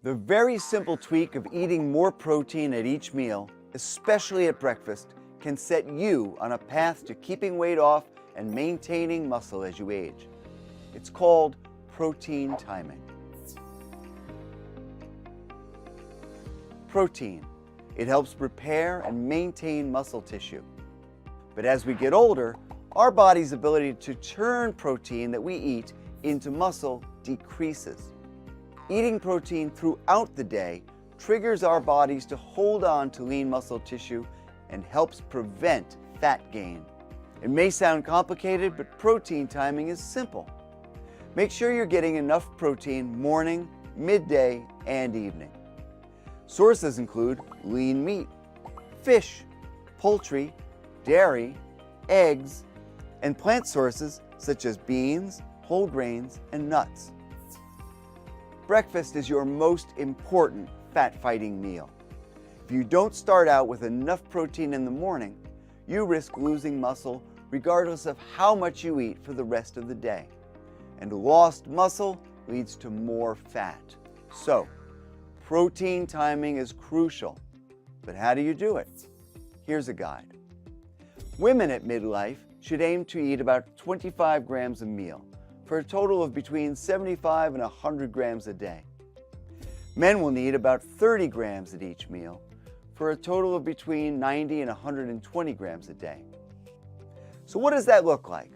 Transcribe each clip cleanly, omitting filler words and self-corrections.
The very simple tweak of eating more protein at each meal, especially at breakfast, can set you on a path to keeping weight off and maintaining muscle as you age. It's called protein timing. Protein. It helps repair and maintain muscle tissue. But as we get older, our body's ability to turn protein that we eat into muscle decreases. Eating protein throughout the day triggers our bodies to hold on to lean muscle tissue and helps prevent fat gain. It may sound complicated, but protein timing is simple. Make sure you're getting enough protein morning, midday, and evening. Sources include lean meat, fish, poultry, dairy, eggs, and plant sources such as beans, whole grains, and nuts. Breakfast is your most important fat-fighting meal. If you don't start out with enough protein in the morning, you risk losing muscle regardless of how much you eat for the rest of the day. And lost muscle leads to more fat. So, protein timing is crucial. But how do you do it? Here's a guide. Women at midlife should aim to eat about 25 grams a meal, for a total of between 75 and 100 grams a day. Men will need about 30 grams at each meal, for a total of between 90 and 120 grams a day. So what does that look like?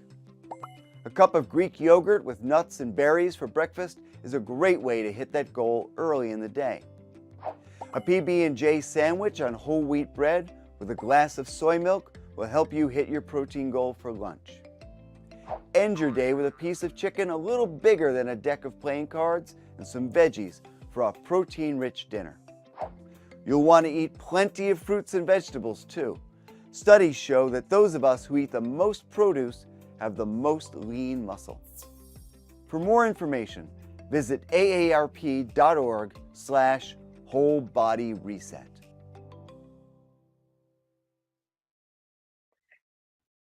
A cup of Greek yogurt with nuts and berries for breakfast is a great way to hit that goal early in the day. A PB&J sandwich on whole wheat bread with a glass of soy milk will help you hit your protein goal for lunch. End your day with a piece of chicken a little bigger than a deck of playing cards and some veggies for a protein-rich dinner. You'll want to eat plenty of fruits and vegetables too. Studies show that those of us who eat the most produce have the most lean muscle. For more information, visit aarp.org/wholebodyreset.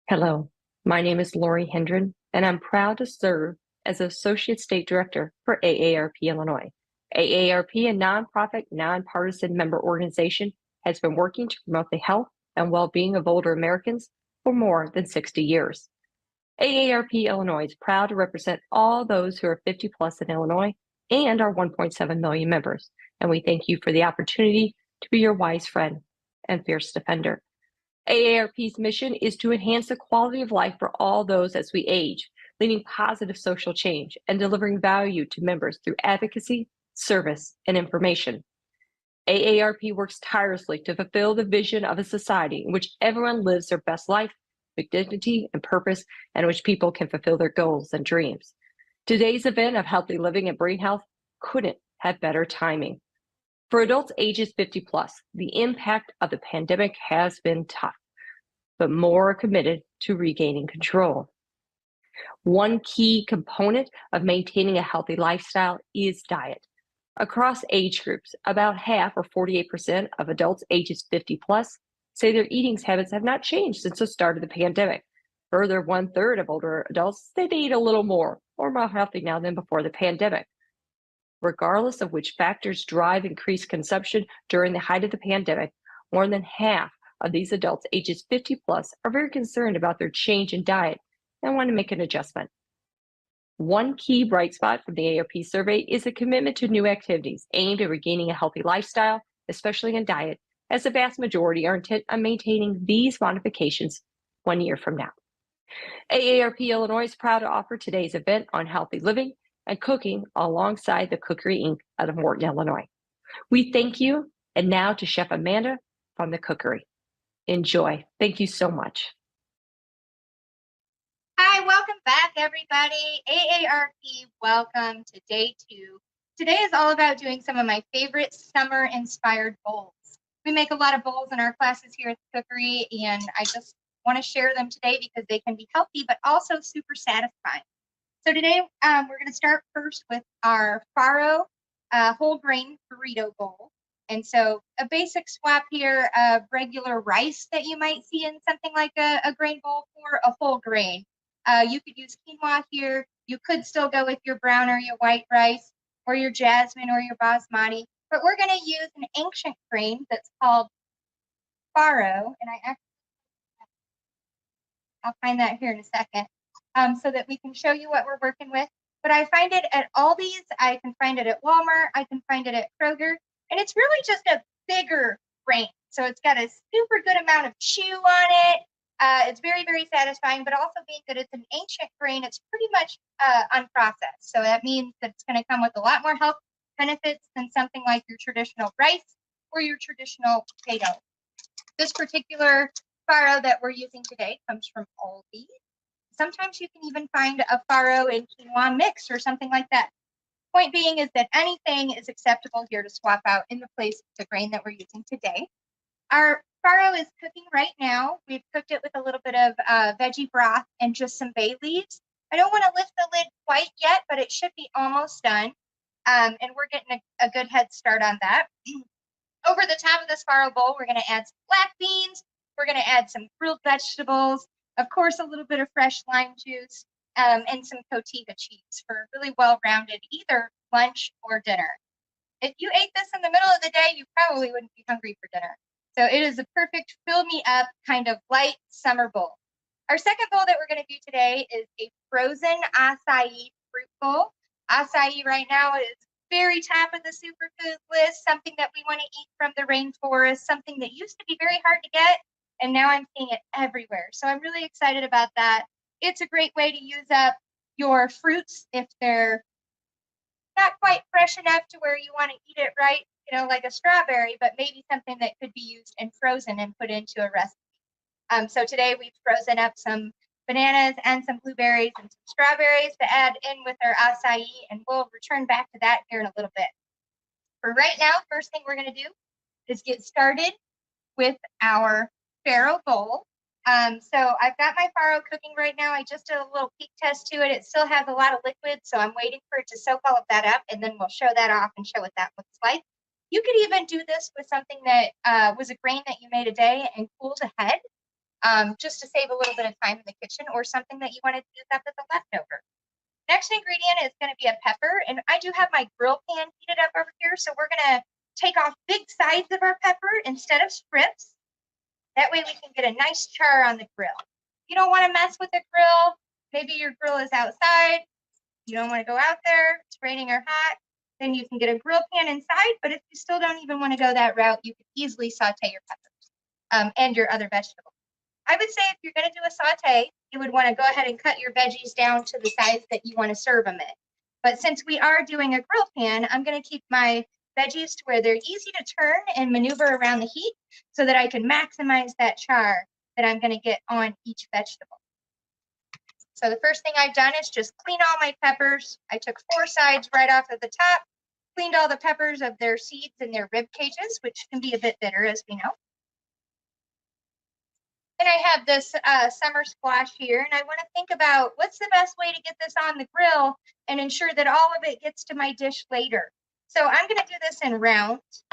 Hello, my name is Lori Hendren, and I'm proud to serve as Associate State Director for AARP Illinois. AARP, a nonprofit, nonpartisan member organization, has been working to promote the health and well-being of older Americans for more than 60 years. AARP Illinois is proud to represent all those who are 50 plus in Illinois and our 1.7 million members, and we thank you for the opportunity to be your wise friend and fierce defender. AARP's mission is to enhance the quality of life for all those as we age, leading positive social change and delivering value to members through advocacy, service, and information. AARP works tirelessly to fulfill the vision of a society in which everyone lives their best life with dignity and purpose, and in which people can fulfill their goals and dreams. Today's event of healthy living and brain health couldn't have better timing. For adults ages 50 plus, the impact of the pandemic has been tough, but more are committed to regaining control. One key component of maintaining a healthy lifestyle is diet. Across age groups, about half or 48% of adults ages 50 plus say their eating habits have not changed since the start of the pandemic. Further, 1/3 of older adults say they eat a little more or more healthy now than before the pandemic. Regardless of which factors drive increased consumption during the height of the pandemic, more than half of these adults ages 50 plus are very concerned about their change in diet and want to make an adjustment. One key bright spot from the AARP survey is a commitment to new activities aimed at regaining a healthy lifestyle, especially in diet, as the vast majority are intent on maintaining these modifications 1 year from now. AARP Illinois is proud to offer today's event on healthy living and cooking alongside the Cookery Inc. out of Morton, Illinois. We thank you, and now to Chef Amanda from the Cookery. Enjoy. Thank you so much. Hi, welcome back, everybody. AARP, welcome to day 2. Today is all about doing some of my favorite summer-inspired bowls. We make a lot of bowls in our classes here at the Cookery, and I just want to share them today because they can be healthy, but also super satisfying. So today, we're going to start first with our farro whole grain burrito bowl. And so a basic swap here of regular rice that you might see in something like a grain bowl for a whole grain. You could use quinoa here. You could still go with your brown or your white rice. or your jasmine or your basmati, but we're going to use an ancient grain that's called farro, and I'll find that here in a second, so that we can show you what we're working with. But I find it at Aldi's, I can find it at Walmart, I can find it at Kroger, and it's really just a bigger grain. So it's got a super good amount of chew on it. It's very, very satisfying, but also being that it's an ancient grain, it's pretty much unprocessed. So that means that it's going to come with a lot more health benefits than something like your traditional rice or your traditional potato. This particular farro that we're using today comes from Aldi. Sometimes you can even find a farro and quinoa mix or something like that. Point being is that anything is acceptable here to swap out in the place of the grain that we're using today. Our farro is cooking right now. We've cooked it with a little bit of veggie broth and just some bay leaves. I don't want to lift the lid quite yet, but it should be almost done. And we're getting a good head start on that. Over the top of this farro bowl, we're going to add some black beans. We're going to add some grilled vegetables, of course, a little bit of fresh lime juice, and some cotija cheese for really well-rounded either lunch or dinner. If you ate this in the middle of the day, you probably wouldn't be hungry for dinner. So it is a perfect fill-me-up kind of light summer bowl. Our second bowl that we're going to do today is a frozen acai fruit bowl. Acai right now is very top of the superfood list, something that we want to eat from the rainforest, something that used to be very hard to get, and now I'm seeing it everywhere. So I'm really excited about that. It's a great way to use up your fruits if they're not quite fresh enough to where you want to eat it right, like a strawberry, but maybe something that could be used and frozen and put into a recipe. So today we've frozen up some bananas and some blueberries and some strawberries to add in with our acai, and we'll return back to that here in a little bit. For right now, first thing we're going to do is get started with our farro bowl. So I've got my farro cooking right now. I just did a little peek test to it. It still has a lot of liquid, so I'm waiting for it to soak all of that up, and then we'll show that off and show what that looks like. You could even do this with something that was a grain that you made a day and cooled ahead, just to save a little bit of time in the kitchen, or something that you wanted to use up as a leftover. Next ingredient is going to be a pepper, and I do have my grill pan heated up over here, so we're going to take off big sides of our pepper instead of strips. That way we can get a nice char on the grill. You don't want to mess with the grill. Maybe your grill is outside. You don't want to go out there. It's raining or hot. Then you can get a grill pan inside, but if you still don't even want to go that route, you can easily saute your peppers and your other vegetables. I would say if you're going to do a saute, you would want to go ahead and cut your veggies down to the size that you want to serve them in. But since we are doing a grill pan, I'm going to keep my veggies to where they're easy to turn and maneuver around the heat so that I can maximize that char that I'm going to get on each vegetable. So the first thing I've done is just clean all my peppers. I took 4 sides right off of the top, cleaned all the peppers of their seeds and their rib cages, which can be a bit bitter, as we know. And I have this summer squash here, and I want to think about what's the best way to get this on the grill and ensure that all of it gets to my dish later. So I'm going to do this in rounds.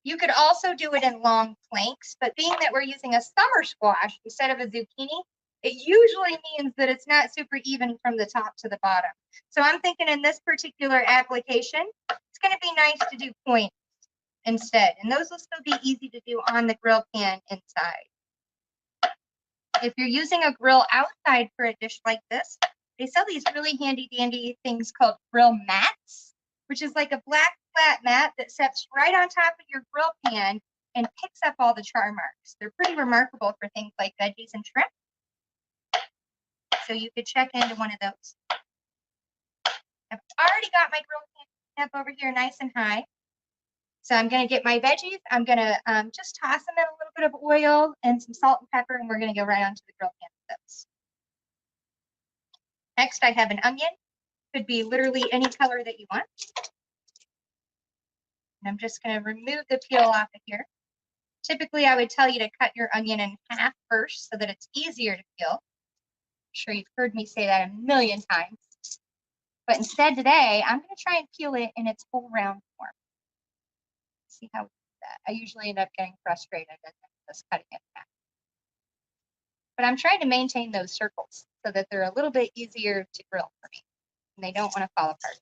You could also do it in long planks, but being that we're using a summer squash instead of a zucchini, it usually means that it's not super even from the top to the bottom. So I'm thinking in this particular application, it's going to be nice to do points instead. And those will still be easy to do on the grill pan inside. If you're using a grill outside for a dish like this, they sell these really handy dandy things called grill mats, which is like a black flat mat that sets right on top of your grill pan and picks up all the char marks. They're pretty remarkable for things like veggies and shrimp. So you could check into one of those. I've already got my grill pan up over here nice and high. So I'm going to get my veggies. I'm going to just toss them in a little bit of oil and some salt and pepper, and we're going to go right onto the grill pan with those. Next, I have an onion. Could be literally any color that you want. And I'm just going to remove the peel off of here. Typically, I would tell you to cut your onion in half first so that it's easier to peel. I'm sure you've heard me say that a million times. But instead today, I'm going to try and peel it in its whole round form. See how we do that. I usually end up getting frustrated and just cutting it in half. But I'm trying to maintain those circles so that they're a little bit easier to grill for me and they don't want to fall apart.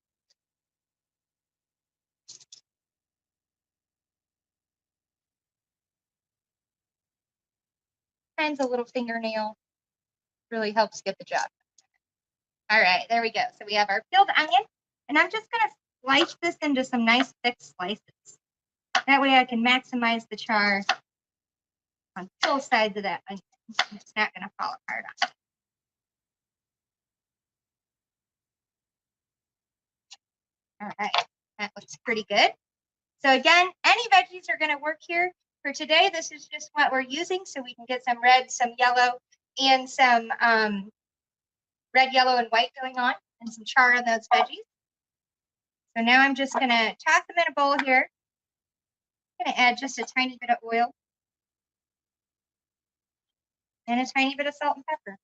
sometimes a little fingernail really helps get the job done. All right, there we go. So we have our peeled onion, and I'm just going to slice this into some nice thick slices. That way I can maximize the char on both sides of that onion. It's not going to fall apart on me. All right, that looks pretty good. So again, any veggies are going to work here. For today, this is just what we're using, so we can get some red, some yellow, and some red, yellow, and white going on, and some char on those veggies. So now I'm just going to toss them in a bowl here. I'm going to add just a tiny bit of oil and a tiny bit of salt and pepper.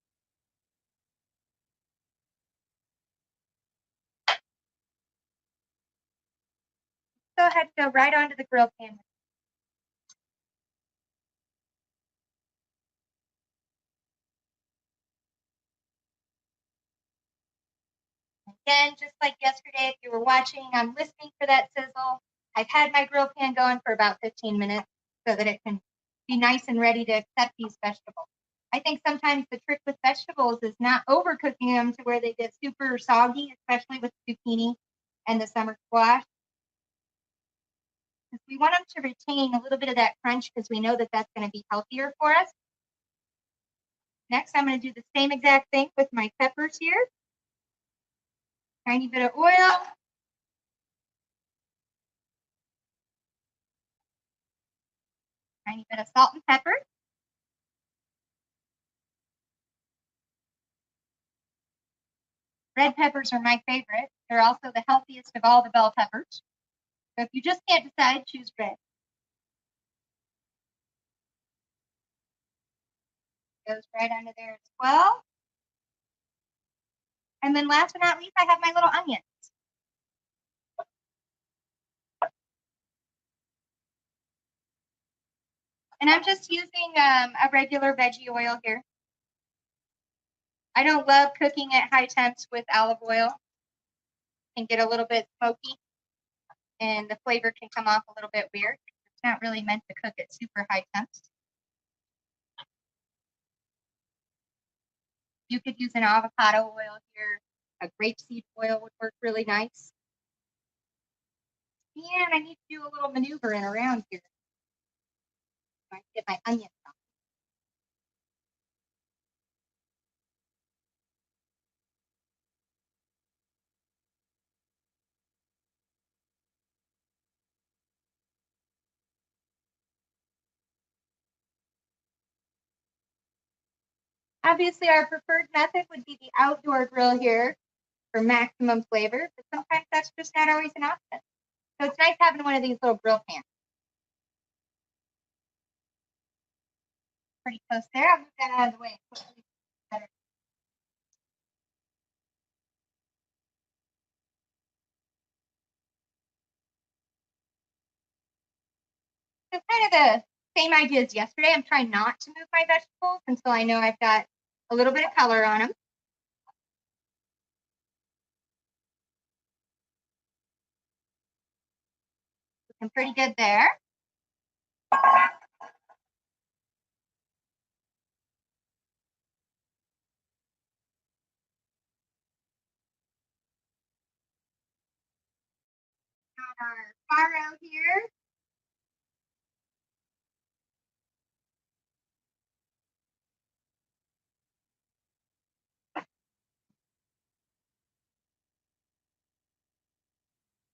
Go ahead and go right onto the grill pan. Again, just like yesterday, if you were watching, I'm listening for that sizzle. I've had my grill pan going for about 15 minutes so that it can be nice and ready to accept these vegetables. I think sometimes the trick with vegetables is not overcooking them to where they get super soggy, especially with zucchini and the summer squash. We want them to retain a little bit of that crunch because we know that that's going to be healthier for us. Next, I'm going to do the same exact thing with my peppers here. Tiny bit of oil. Tiny bit of salt and pepper. Red peppers are my favorite. They're also the healthiest of all the bell peppers. So if you just can't decide, choose red. Goes right under there as well. And then last but not least, I have my little onions. And I'm just using a regular veggie oil here. I don't love cooking at high temps with olive oil. It can get a little bit smoky and the flavor can come off a little bit weird. It's not really meant to cook at super high temps. You could use an avocado oil here. A grapeseed oil would work really nice. And I need to do a little maneuvering around here. I get my onions on. Obviously, our preferred method would be the outdoor grill here for maximum flavor, but sometimes that's just not always an option. So it's nice having one of these little grill pans. Pretty close there. I'll move that out of the way. Better. So kind of the same idea as yesterday. I'm trying not to move my vegetables until I know I've got a little bit of color on them. Looking pretty good there. Got our farro here.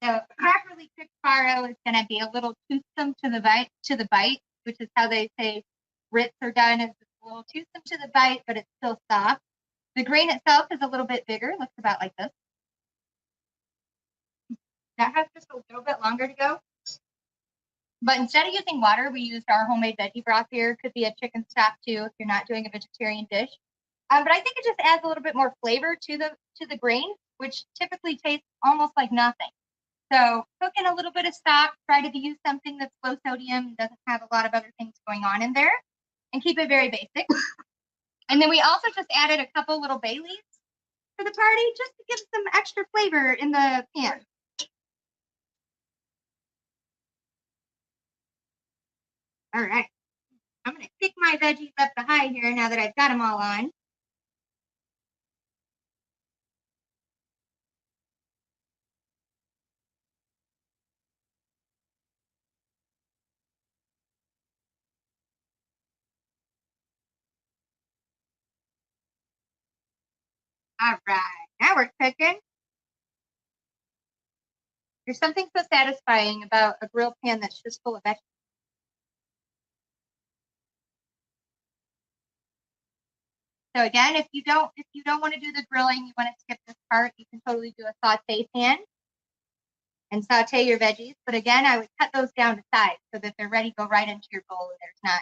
So properly cooked farro is going to be a little toothsome to the bite, which is how they say grits are done. Is a little toothsome to the bite, but it's still soft. The grain itself is a little bit bigger, looks about like this. That has just a little bit longer to go. But instead of using water, we used our homemade veggie broth here. Could be a chicken stock too if you're not doing a vegetarian dish. But I think it just adds a little bit more flavor to the grain, which typically tastes almost like nothing. So cook in a little bit of stock. Try to use something that's low sodium, doesn't have a lot of other things going on in there, and keep it very basic. And then we also just added a couple little bay leaves for the party, just to give some extra flavor in the pan. All right. I'm going to kick my veggies up the high here now that I've got them all on. All right, now we're cooking. There's something so satisfying about a grill pan that's just full of veggies. So again, if you don't want to do the grilling, you want to skip this part, you can totally do a saute pan and saute your veggies. But again, I would cut those down to size so that they're ready to go right into your bowl and there's not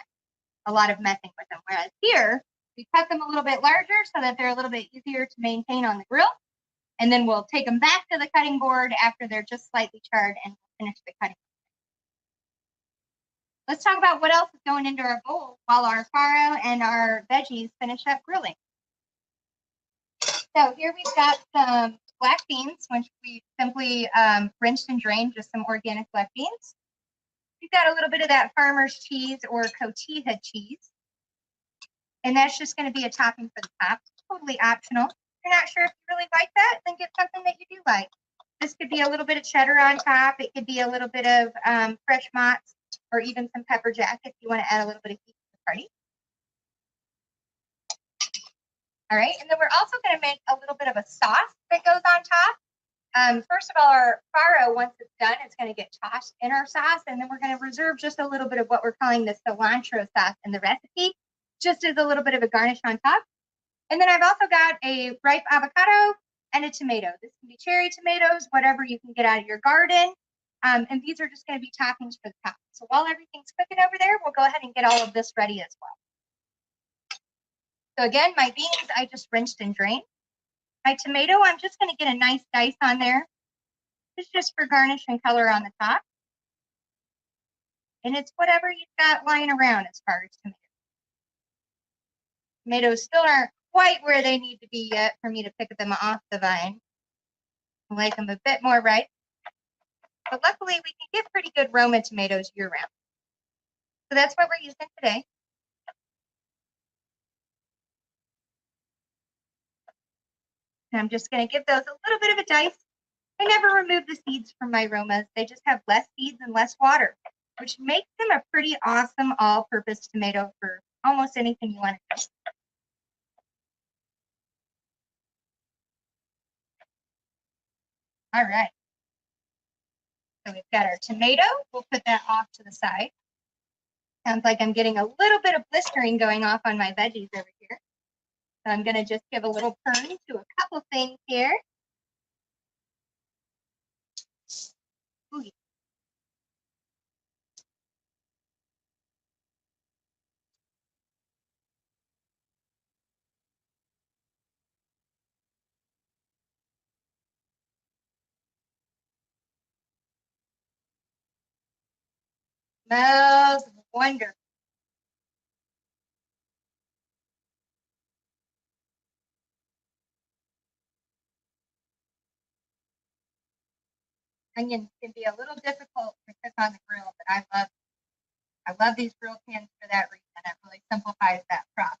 a lot of messing with them. Whereas here, we cut them a little bit larger so that they're a little bit easier to maintain on the grill. And then we'll take them back to the cutting board after they're just slightly charred and finish the cutting. Let's talk about what else is going into our bowl while our farro and our veggies finish up grilling. So here we've got some black beans, which we simply rinsed and drained, just some organic black beans. We've got a little bit of that farmer's cheese or cotija cheese. And that's just going to be a topping for the top. It's totally optional. If you're not sure if you really like that, then get something that you do like. This could be a little bit of cheddar on top. It could be a little bit of fresh mozz or even some pepper jack if you want to add a little bit of heat to the party. All right, and then we're also going to make a little bit of a sauce that goes on top. First of all, our farro, once it's done, it's going to get tossed in our sauce, and then we're going to reserve just a little bit of what we're calling the cilantro sauce in the recipe, just as a little bit of a garnish on top. And then I've also got a ripe avocado and a tomato. This can be cherry tomatoes, whatever you can get out of your garden. And these are just going to be toppings for the top. So while everything's cooking over there, we'll go ahead and get all of this ready as well. So again, my beans, I just rinsed and drained. My tomato, I'm just going to get a nice dice on there. It's just for garnish and color on the top. And it's whatever you've got lying around as far as tomatoes. Tomatoes still aren't quite where they need to be yet for me to pick them off the vine. I like them a bit more ripe. But luckily, we can get pretty good Roma tomatoes year-round. So that's what we're using today. And I'm just going to give those a little bit of a dice. I never remove the seeds from my Romas. They just have less seeds and less water, which makes them a pretty awesome all-purpose tomato for almost anything you want to do. All right. So we've got our tomato. We'll put that off to the side. Sounds like I'm getting a little bit of blistering going off on my veggies over here. So I'm going to just give a little turn to a couple things here. Ooh. Smells wonderful. Onions can be a little difficult to cook on the grill, but I love these grill pans for that reason. It really simplifies that process.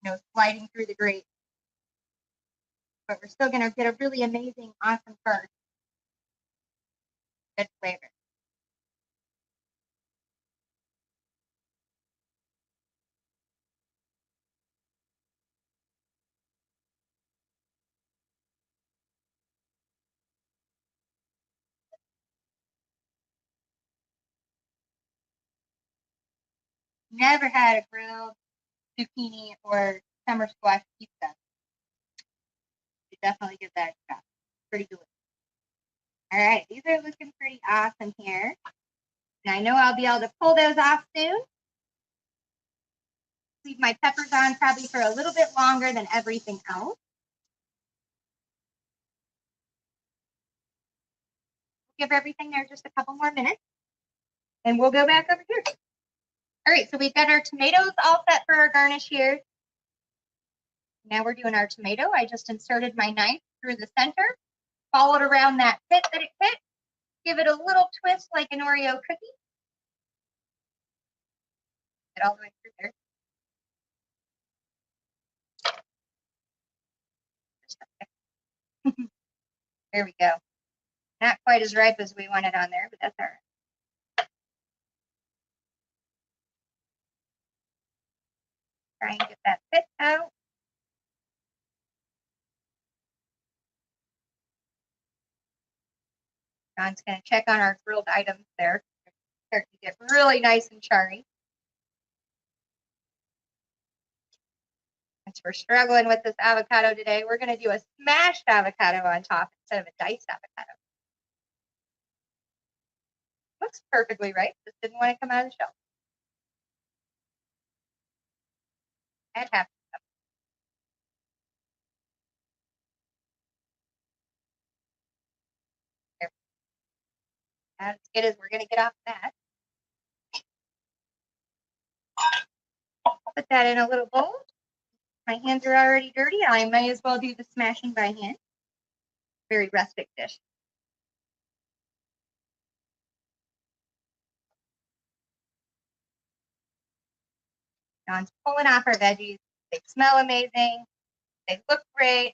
You know, sliding through the grate. But we're still going to get a really amazing, awesome burst. Good flavor. Never had a grilled zucchini or summer squash pizza. You definitely give that a shot. Pretty delicious. All right, these are looking pretty awesome here. And I know I'll be able to pull those off soon. Leave my peppers on probably for a little bit longer than everything else. Give everything there just a couple more minutes. And we'll go back over here. All right, so we've got our tomatoes all set for our garnish here. Now we're doing our tomato. I just inserted my knife through the center, followed around that pit that it hit, give it a little twist like an Oreo cookie. Get all the way through there. There we go. Not quite as ripe as we wanted on there, but that's all right. Try and get that pit out. John's going to check on our grilled items there. Start to get really nice and charry. Since we're struggling with this avocado today, we're going to do a smashed avocado on top instead of a diced avocado. Looks perfectly right. Just didn't want to come out of the shell. That happens. As good as we're going to get off that. Put that in a little bowl. My hands are already dirty. I may as well do the smashing by hand. Very rustic dish. John's pulling off our veggies. They smell amazing. They look great.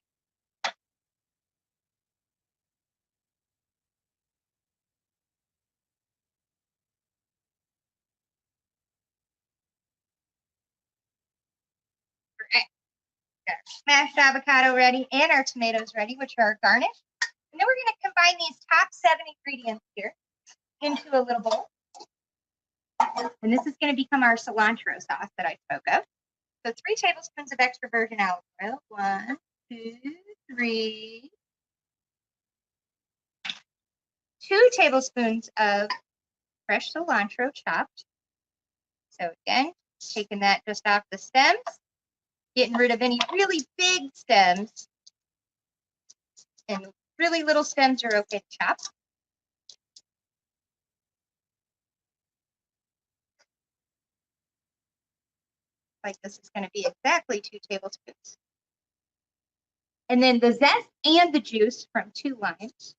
Right. Got our smashed avocado ready and our tomatoes ready, which are our garnish. And then we're going to combine these top 7 ingredients here into a little bowl. And this is going to become our cilantro sauce that I spoke of. So 3 tablespoons of extra virgin olive oil. 1, 2, 3. 2 tablespoons of fresh cilantro chopped. So again, taking that just off the stems, getting rid of any really big stems. And really little stems are okay to chop. Like this is going to be exactly 2 tablespoons. And then the zest and the juice from 2 limes.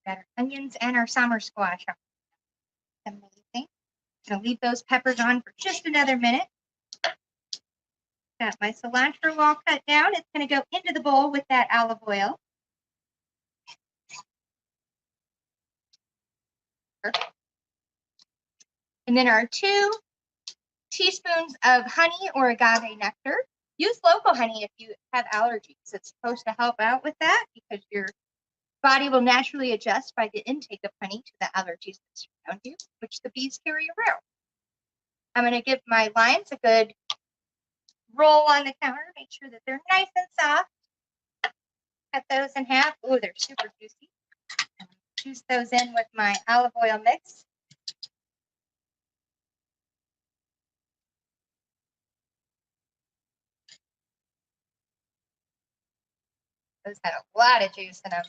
Got our onions and our summer squash. Amazing. Gonna leave those peppers on for just another minute. Got my cilantro all cut down. It's gonna go into the bowl with that olive oil. Perfect. And then our 2 teaspoons of honey or agave nectar. Use local honey if you have allergies. It's supposed to help out with that because your body will naturally adjust by the intake of honey to the allergies that surround you, which the bees carry around. I'm going to give my limes a good roll on the counter, make sure that they're nice and soft. Cut those in half. Oh, they're super juicy. Juice those in with my olive oil mix. Those had a lot of juice in them.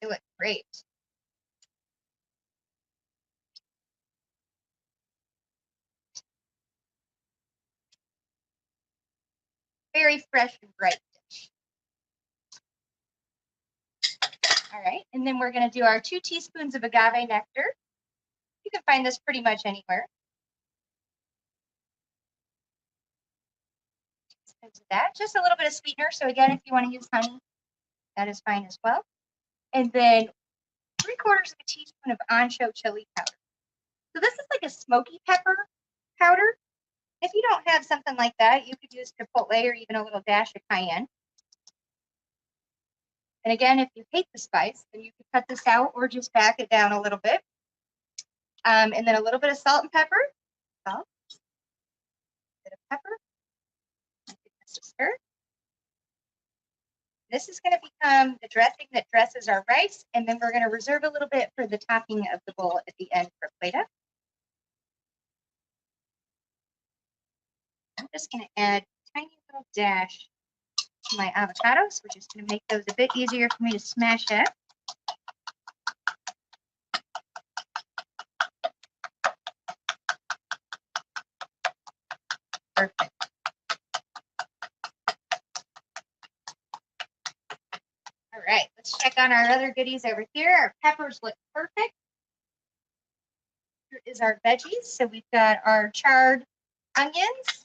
They look great. Very fresh and bright dish. All right, and then we're going to do our 2 teaspoons of agave nectar. You can find this pretty much anywhere. That just a little bit of sweetener. So again, if you want to use honey, that is fine as well. And then 3/4 of a teaspoon of ancho chili powder. So this is like a smoky pepper powder. If you don't have something like that, you could use chipotle or even a little dash of cayenne. And again, if you hate the spice, then you could cut this out or just back it down a little bit. And then a little bit of salt and pepper. Salt, a bit of pepper. Stir. This is going to become the dressing that dresses our rice, and then we're going to reserve a little bit for the topping of the bowl at the end for plate-up. I'm just going to add a tiny little dash to my avocados, which is going to make those a bit easier for me to smash up. Perfect. check on our other goodies over here. Our peppers look perfect. Here is our veggies. So we've got our charred onions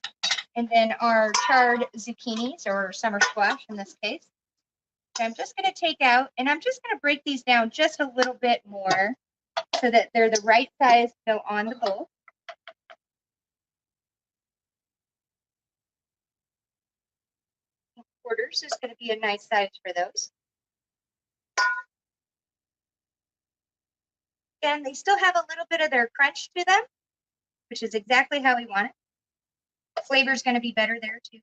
and then our charred zucchinis, or summer squash in this case. So I'm just going to take out, and I'm just going to break these down just a little bit more so that they're the right size to go on the bowl. Quarters is going to be a nice size for those. And they still have a little bit of their crunch to them, which is exactly how we want it. The flavor is going to be better there too.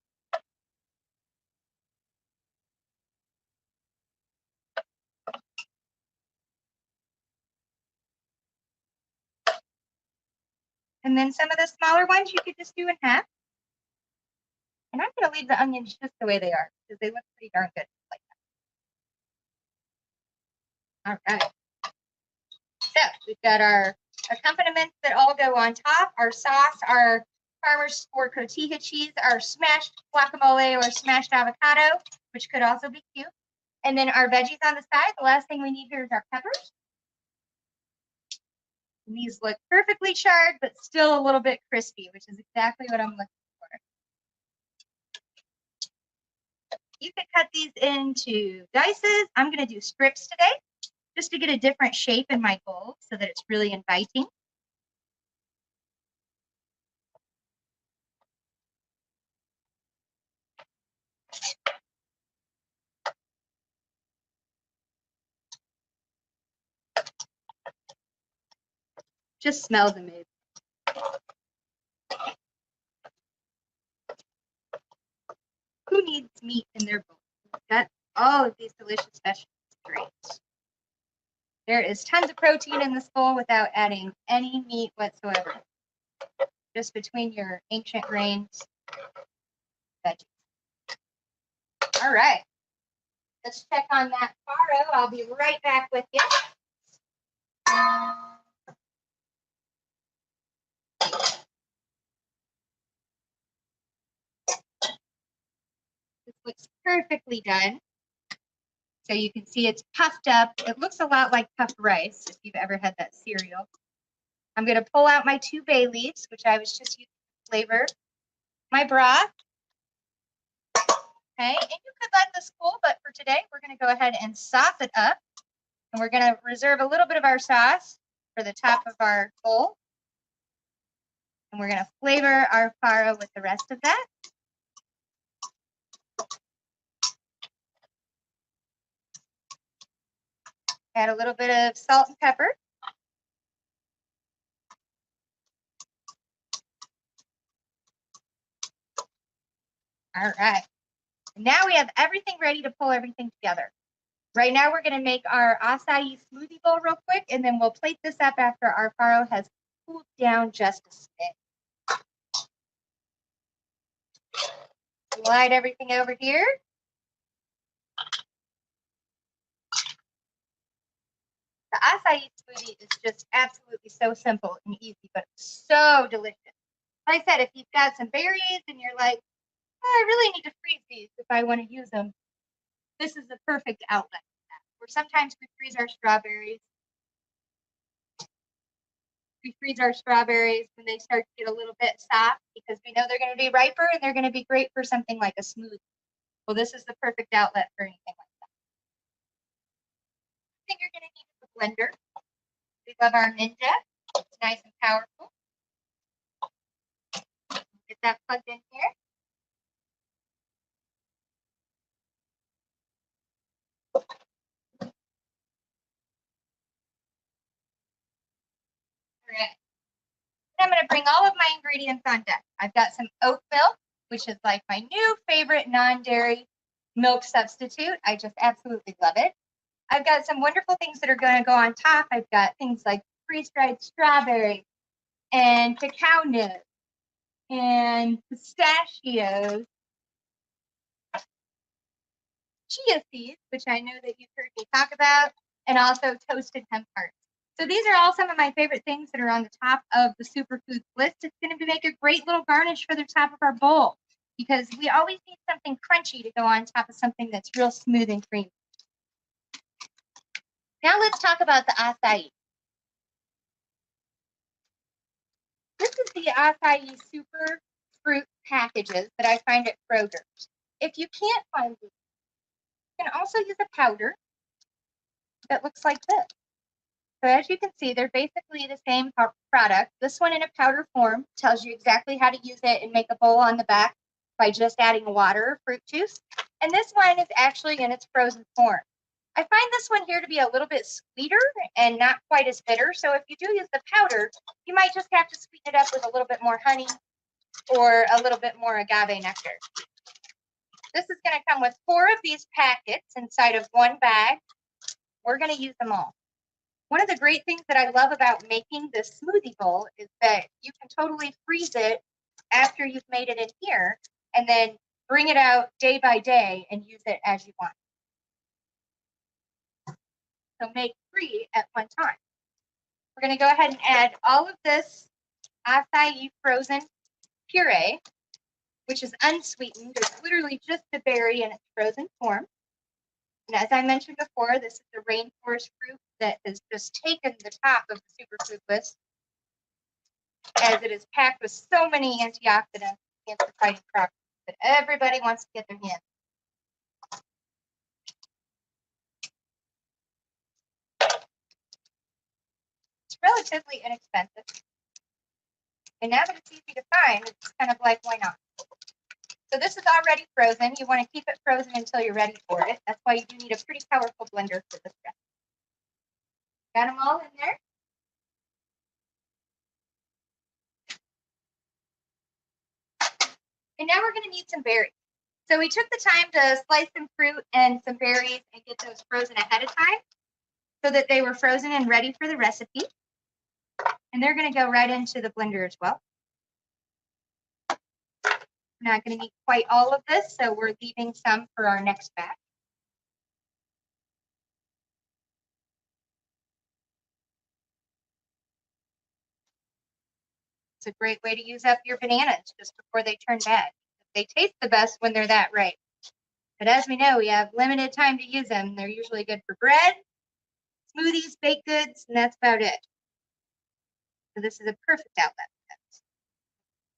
And then some of the smaller ones you could just do in half. And I'm going to leave the onions just the way they are because they look pretty darn good like that. All right. So we've got our accompaniments that all go on top, our sauce, our farmer's or cotija cheese, our smashed guacamole or smashed avocado, which could also be cute. And then our veggies on the side. The last thing we need here is our peppers. And these look perfectly charred, but still a little bit crispy, which is exactly what I'm looking for. You could cut these into dices. I'm going to do strips today, just to get a different shape in my bowl so that it's really inviting. Just smells amazing. Who needs meat in their bowl? Got all of these delicious vegetables. Great. There is tons of protein in this bowl without adding any meat whatsoever. Just between your ancient grains, veggies. All right. Let's check on that faro. I'll be right back with you. This looks perfectly done. So you can see it's puffed up. It looks a lot like puffed rice if you've ever had that cereal. I'm going to pull out my 2 bay leaves, which I was just using to flavor my broth. Okay, and you could let this cool, but for today, we're going to go ahead and sauce it up. And we're going to reserve a little bit of our sauce for the top of our bowl. And we're going to flavor our faro with the rest of that. Add a little bit of salt and pepper. All right. Now we have everything ready to pull everything together. Right now we're going to make our acai smoothie bowl real quick, and then we'll plate this up after our faro has cooled down just a bit. Slide everything over here. The acai smoothie is just absolutely so simple and easy, but so delicious. Like I said, if you've got some berries and you're like, oh, I really need to freeze these if I want to use them, this is the perfect outlet for that. Or sometimes we freeze our strawberries. We freeze our strawberries when they start to get a little bit soft because we know they're going to be riper and they're going to be great for something like a smoothie. Well, this is the perfect outlet for anything like that. I think you're going to need a blender. We love our Ninja. It's nice and powerful. Get that plugged in here. All right. I'm going to bring all of my ingredients on deck. I've got some oat milk, which is like my new favorite non-dairy milk substitute. I just absolutely love it. I've got some wonderful things that are going to go on top. I've got things like freeze-dried strawberries and cacao nibs and pistachios, chia seeds, which I know that you've heard me talk about, and also toasted hemp hearts. So these are all some of my favorite things that are on the top of the superfoods list. It's going to make a great little garnish for the top of our bowl because we always need something crunchy to go on top of something that's real smooth and creamy. Now let's talk about the acai. This is the acai super fruit packages that I find at Kroger's. If you can't find these, you can also use a powder that looks like this. So as you can see, they're basically the same product. This one in a powder form tells you exactly how to use it and make a bowl on the back by just adding water or fruit juice. And this one is actually in its frozen form. I find this one here to be a little bit sweeter and not quite as bitter. So if you do use the powder, you might just have to sweeten it up with a little bit more honey or a little bit more agave nectar. This is going to come with 4 of these packets inside of one bag. We're going to use them all. One of the great things that I love about making this smoothie bowl is that you can totally freeze it after you've made it in here and then bring it out day by day and use it as you want. So make 3 at one time. We're going to go ahead and add all of this acai frozen puree, which is unsweetened. It's literally just the berry in its frozen form. And as I mentioned before, this is the rainforest fruit that has just taken the top of the superfood list, as it is packed with so many antioxidants and cancer-fighting properties that everybody wants to get their hands. It's relatively inexpensive. And now that it's easy to find, it's kind of like, why not? So this is already frozen. You want to keep it frozen until you're ready for it. That's why you do need a pretty powerful blender for this recipe. Got them all in there? And now we're going to need some berries. So we took the time to slice some fruit and some berries and get those frozen ahead of time so that they were frozen and ready for the recipe. And they're going to go right into the blender as well. We're not going to need quite all of this, so we're leaving some for our next batch. It's a great way to use up your bananas just before they turn bad. They taste the best when they're that ripe. But as we know, we have limited time to use them. They're usually good for bread, smoothies, baked goods, and that's about it. So this is a perfect outlet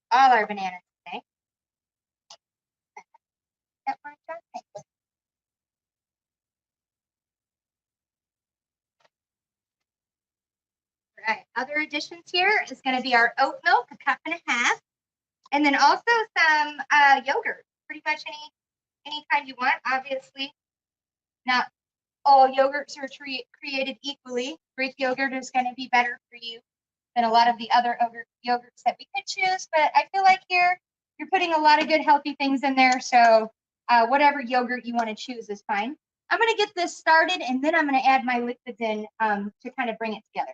for all our bananas today. All right, other additions here is going to be our oat milk, 1.5 cups, and then also some yogurt, pretty much any kind you want. Obviously, not all yogurts are created equally. Greek yogurt is going to be better for you than a lot of the other yogurts that we could choose, but I feel like here you're putting a lot of good healthy things in there, so whatever yogurt you want to choose is fine. I'm going to get this started, and then I'm going to add my liquids in to kind of bring it together.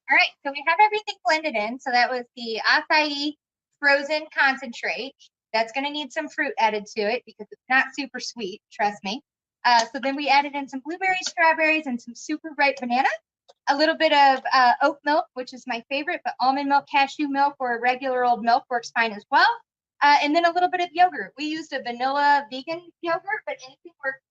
All right, so we have everything blended in. So that was the acai frozen concentrate. That's going to need some fruit added to it because it's not super sweet, trust me. So then we added in some blueberries, strawberries, and some super ripe banana. A little bit of oat milk, which is my favorite, but almond milk, cashew milk, or regular old milk works fine as well. And then a little bit of yogurt. We used a vanilla vegan yogurt, but anything works.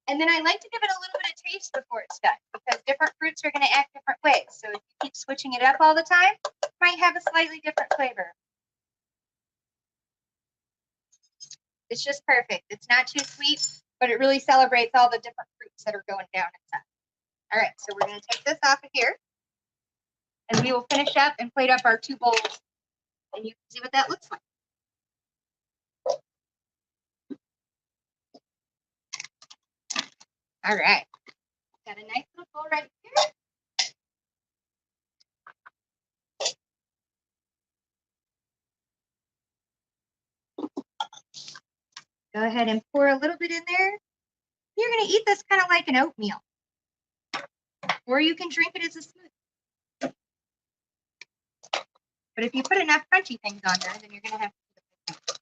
And then I like to give it a little bit of taste before it's done because different fruits are going to act different ways. So if you keep switching it up all the time, it might have a slightly different flavor. It's just perfect. It's not too sweet, but it really celebrates all the different fruits that are going down inside. All right, so we're going to take this off of here. And we will finish up and plate up our 2 bowls. And you can see what that looks like. All right. Got a nice little bowl right here. Go ahead and pour a little bit in there. You're going to eat this kind of like an oatmeal. Or you can drink it as a smoothie. But if you put enough crunchy things on there, then you're going to have to.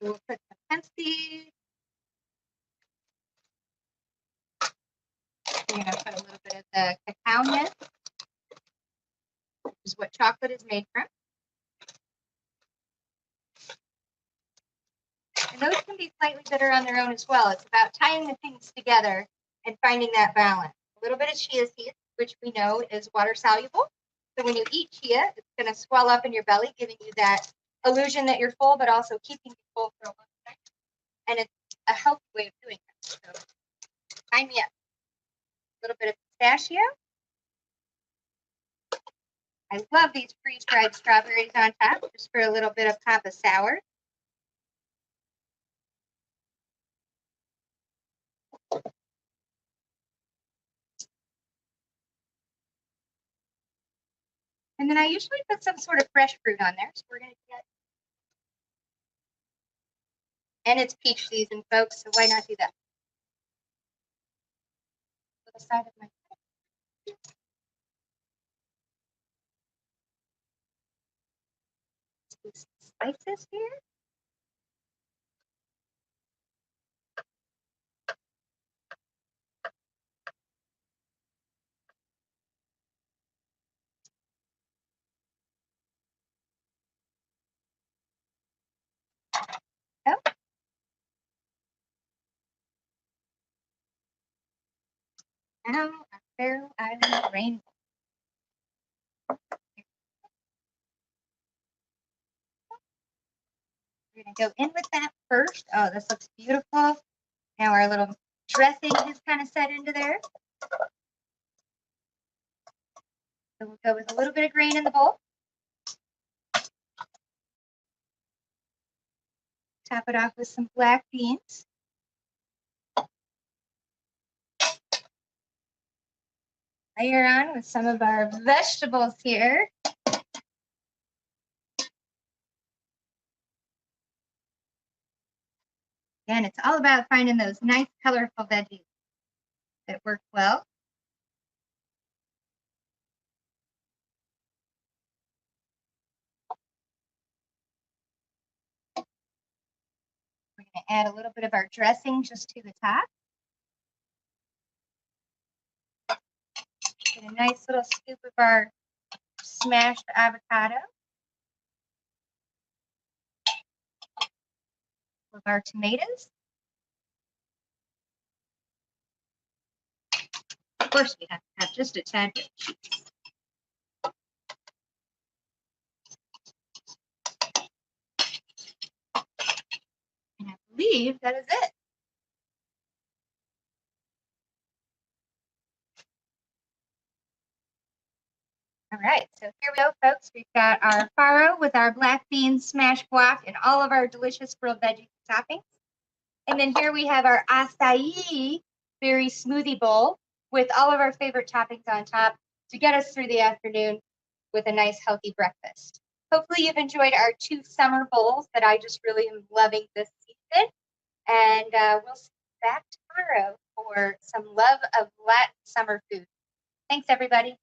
We'll put some hemp seeds. We're going to put a little bit of the cacao nib, which is what chocolate is made from. And those can be slightly bitter on their own as well. It's about tying the things together and finding that balance. A little bit of chia seeds, which we know is water soluble. So when you eat chia, it's going to swell up in your belly, giving you that illusion that you're full, but also keeping you full for a long time. And it's a healthy way of doing it. So sign me up. A little bit of pistachio. I love these freeze-dried strawberries on top, just for a little bit of pop of sour. And then I usually put some sort of fresh fruit on there. So we're going to get. And it's peach season, folks, so why not do that? The side of my spices here. Oh. Now a Faroe Island rainbow. We're going to go in with that first. Oh, this looks beautiful. Now our little dressing is kind of set into there. So we'll go with a little bit of grain in the bowl. Top it off with some black beans. Layer on with some of our vegetables here. Again, it's all about finding those nice, colorful veggies that work well. We're going to add a little bit of our dressing just to the top. Get a nice little scoop of our smashed avocado. Of our tomatoes. Of course, we have to have just a tad bit of cheese. And I believe that is it. All right, so here we go, folks. We've got our farro with our black bean smash guac and all of our delicious grilled veggie toppings. And then here we have our acai berry smoothie bowl with all of our favorite toppings on top to get us through the afternoon with a nice healthy breakfast. Hopefully you've enjoyed our 2 summer bowls that I just really am loving this season. And we'll see you back tomorrow for some love of Latin summer food. Thanks, everybody.